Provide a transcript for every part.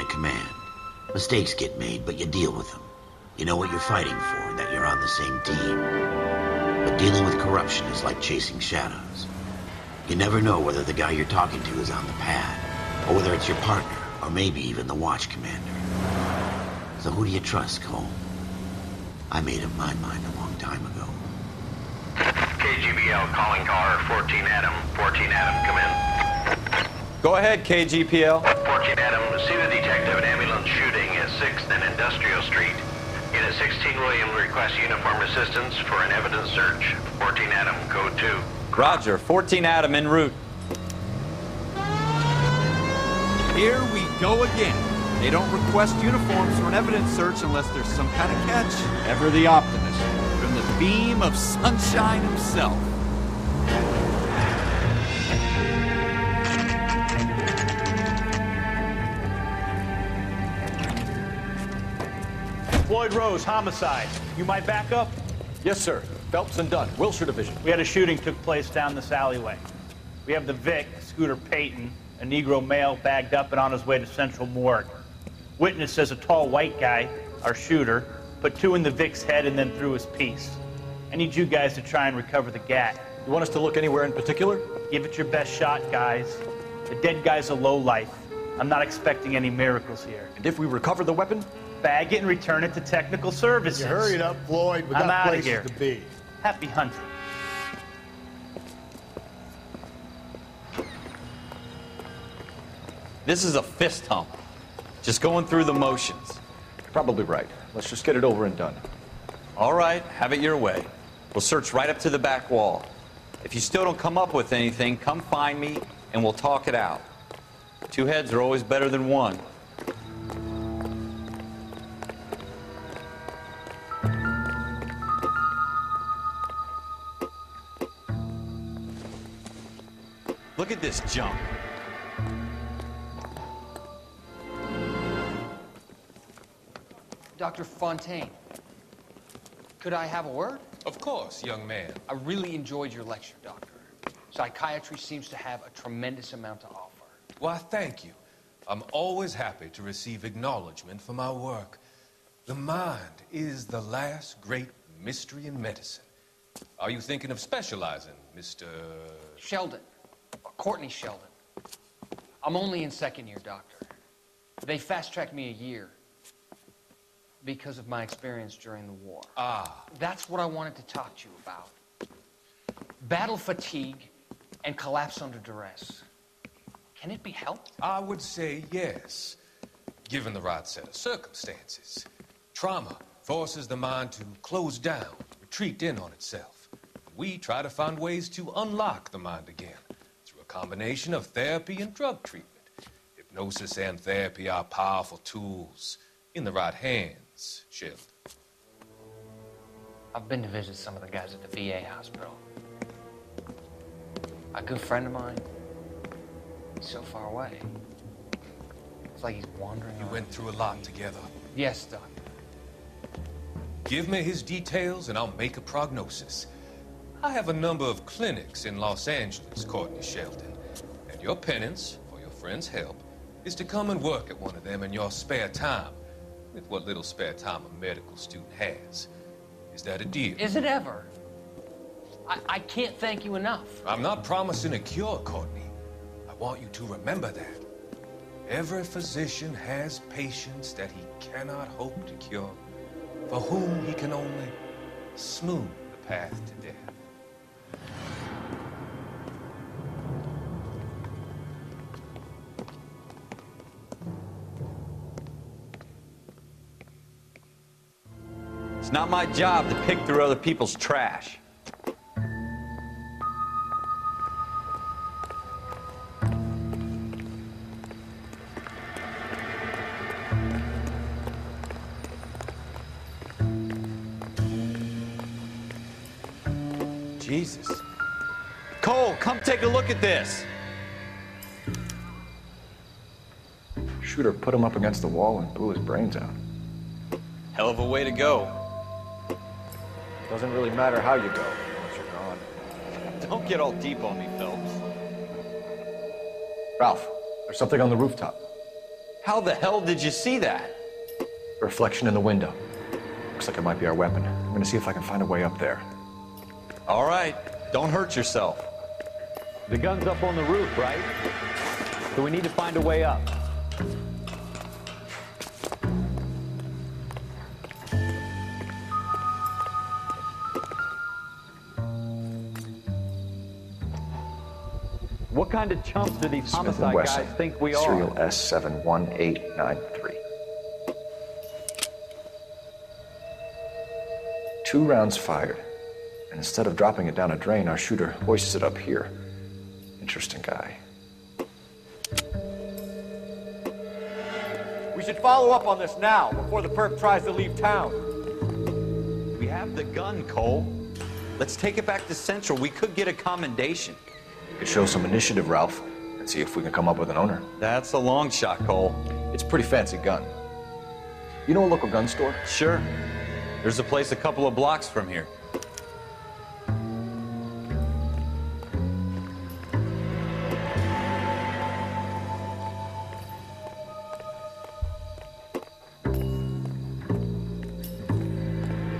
command. Mistakes get made, but you deal with them. You know what you're fighting for and that you're on the same team. But dealing with corruption is like chasing shadows. You never know whether the guy you're talking to is on the pad, or whether it's your partner, or maybe even the watch commander. So who do you trust, Cole? I made up my mind a long time ago. KGBL calling car 14 Adam. 14 Adam, come in. Go ahead, KGPL. 14 Adam, see the detective, an ambulance shooting at 6th and Industrial Street. Unit 16 William requests uniform assistance for an evidence search. 14 Adam, code 2. Roger, 14 Adam en route. Here we go again. They don't request uniforms for an evidence search unless there's some kind of catch. Ever the optimist. From the beam of sunshine himself. Floyd Rose, homicide. You might back up? Yes, sir. Phelps and Dunn, Wilshire Division. We had a shooting took place down this alleyway. We have the Vic, Scooter Payton, a Negro male bagged up and on his way to Central Morgue. Witness says a tall white guy, our shooter, put 2 in the Vic's head and then threw his piece. I need you guys to try and recover the gat. You want us to look anywhere in particular? Give it your best shot, guys. The dead guy's a lowlife. I'm not expecting any miracles here. And if we recover the weapon? Bag it and return it to technical services. You hurried up, Floyd. We I'm got outta places here. to be. Happy hunting. This is a fist hump. Just going through the motions. Probably right. Let's just get it over and done. All right, have it your way. We'll search right up to the back wall. If you still don't come up with anything, come find me and we'll talk it out. 2 heads are always better than 1. Look at this junk. Dr. Fontaine, could I have a word? Of course, young man. I really enjoyed your lecture, Doctor. Psychiatry seems to have a tremendous amount to offer. Why, thank you. I'm always happy to receive acknowledgement for my work. The mind is the last great mystery in medicine. Are you thinking of specializing, Mr. Sheldon. Courtney Sheldon. I'm only in 2nd year, Doctor. They fast-tracked me a year because of my experience during the war. Ah. That's what I wanted to talk to you about. Battle fatigue and collapse under duress. Can it be helped? I would say yes, given the right set of circumstances. Trauma forces the mind to close down, retreat in on itself. We try to find ways to unlock the mind again through a combination of therapy and drug treatment. Hypnosis and therapy are powerful tools in the right hands, Sheldon. I've been to visit some of the guys at the VA hospital. A good friend of mine, he's so far away. It's like he's wandering You around. went through a lot together. Yes, Doctor. Give me his details and I'll make a prognosis. I have a number of clinics in Los Angeles, Courtney Sheldon, and your penance, for your friend's help, is to come and work at one of them in your spare time, with what little spare time a medical student has. Is that a deal? Is it ever? I can't thank you enough. I'm not promising a cure, Courtney. I want you to remember that. Every physician has patients that he cannot hope to cure, for whom he can only smooth the path to death. It's not my job to pick through other people's trash. Jesus. Cole, come take a look at this. Shooter put him up against the wall and blew his brains out. Hell of a way to go. Doesn't really matter how you go once you're gone. Don't get all deep on me, Phelps. Ralph, there's something on the rooftop. How the hell did you see that? Reflection in the window. Looks like it might be our weapon. I'm gonna see if I can find a way up there. All right, don't hurt yourself. The gun's up on the roof, right? So we need to find a way up. What kind of chumps do these homicide guys think we are? Serial S71893. 2 rounds fired. And instead of dropping it down a drain, our shooter hoists it up here. Interesting guy. We should follow up on this now, before the perp tries to leave town. We have the gun, Cole. Let's take it back to Central. We could get a commendation. We could show some initiative, Ralph, and see if we can come up with an owner. That's a long shot, Cole. It's a pretty fancy gun. You know a local gun store? Sure. There's a place a couple of blocks from here.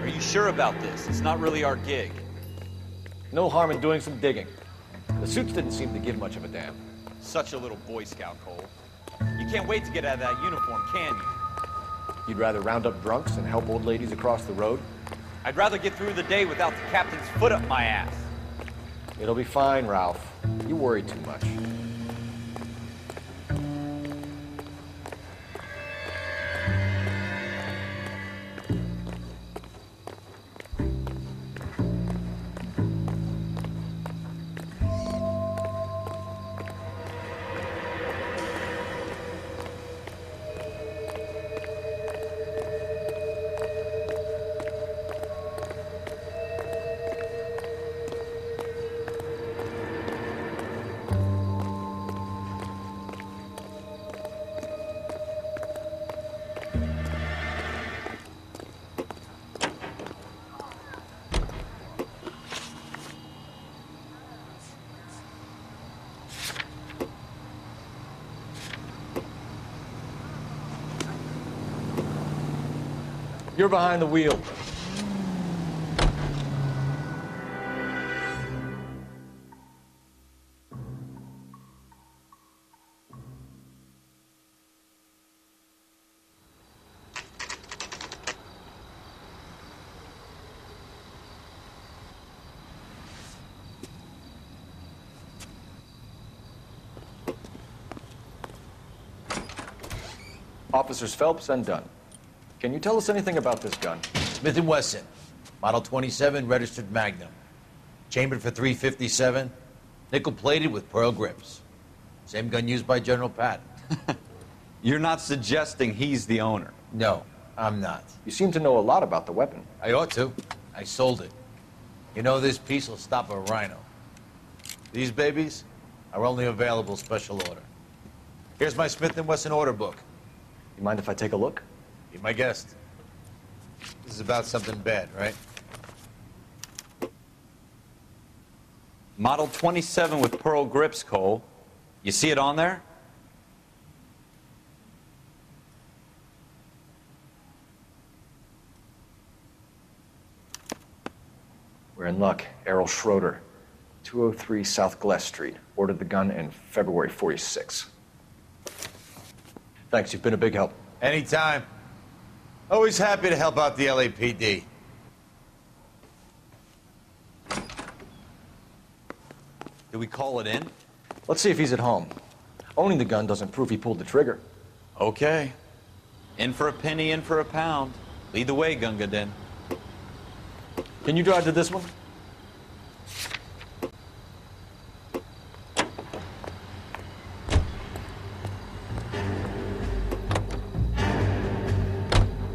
Are you sure about this? It's not really our gig. No harm in doing some digging. The suits didn't seem to give much of a damn. Such a little Boy Scout, Cole. You can't wait to get out of that uniform, can you? You'd rather round up drunks and help old ladies across the road? I'd rather get through the day without the captain's foot up my ass. It'll be fine, Ralph. You worry too much. You're behind the wheel. Officers Phelps and Dunn. Can you tell us anything about this gun? Smith & Wesson, Model 27, registered Magnum. Chambered for .357, nickel-plated with pearl grips. Same gun used by General Patton. You're not suggesting he's the owner? No, I'm not. You seem to know a lot about the weapon. I ought to. I sold it. You know, this piece will stop a rhino. These babies are only available special order. Here's my Smith & Wesson order book. You mind if I take a look? Be my guest. This is about something bad, right? Model 27 with pearl grips, Cole. You see it on there? We're in luck. Errol Schroeder, 203 South Glass Street. Ordered the gun in February '46. Thanks, you've been a big help. Anytime. Always happy to help out the LAPD. Do we call it in? Let's see if he's at home. Owning the gun doesn't prove he pulled the trigger. Okay. In for a penny, in for a pound. Lead the way, Gunga Din. Can you drive to this one?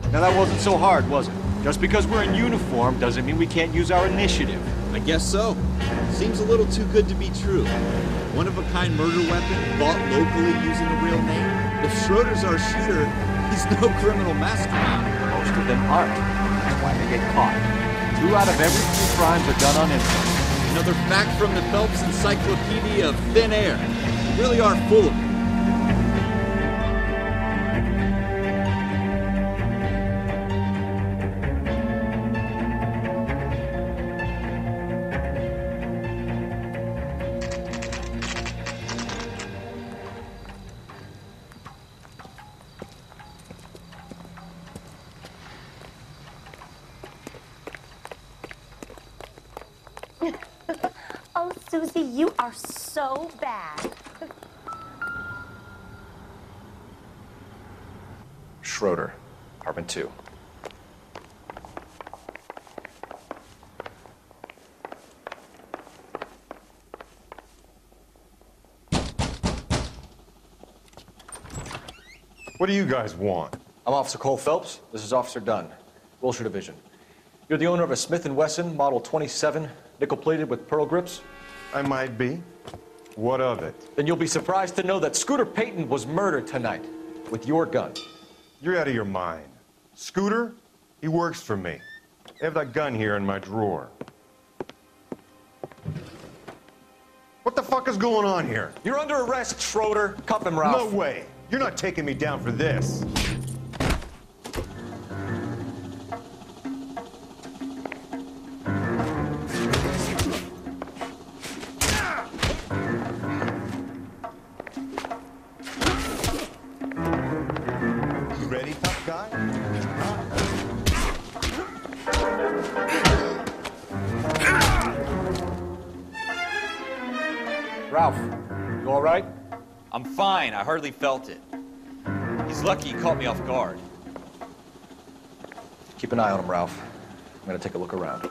Now that wasn't so hard, was it? Just because we're in uniform doesn't mean we can't use our initiative. I guess so. Seems a little too good to be true. One-of-a-kind murder weapon bought locally using a real name. If Schroeder's our shooter, he's no criminal mastermind. Most of them aren't. That's why they get caught. 2 out of every 3 crimes are done on impulse. Another fact from the Phelps Encyclopedia of Thin Air. You really are full of it. Susie, you are so bad. Schroeder, apartment 2. What do you guys want? I'm Officer Cole Phelps. This is Officer Dunn, Wilshire Division. You're the owner of a Smith & Wesson Model 27, nickel-plated with pearl grips? I might be. What of it? Then you'll be surprised to know that Scooter Payton was murdered tonight with your gun. You're out of your mind. Scooter? He works for me. I have that gun here in my drawer. What the fuck is going on here? You're under arrest, Schroeder. Cuff him, Ralph. No way. You're not taking me down for this. You ready, tough guy? Ralph, you all right? I'm fine. I hardly felt it. He's lucky he caught me off guard. Keep an eye on him, Ralph. I'm gonna take a look around.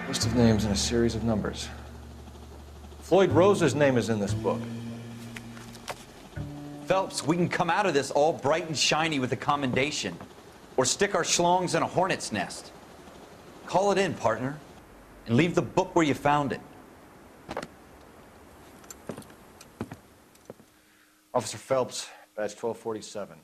List of names and a series of numbers. Floyd Rose's name is in this book. Phelps, we can come out of this all bright and shiny with a commendation, or stick our schlongs in a hornet's nest. Call it in, partner, and leave the book where you found it. Officer Phelps, badge 1247.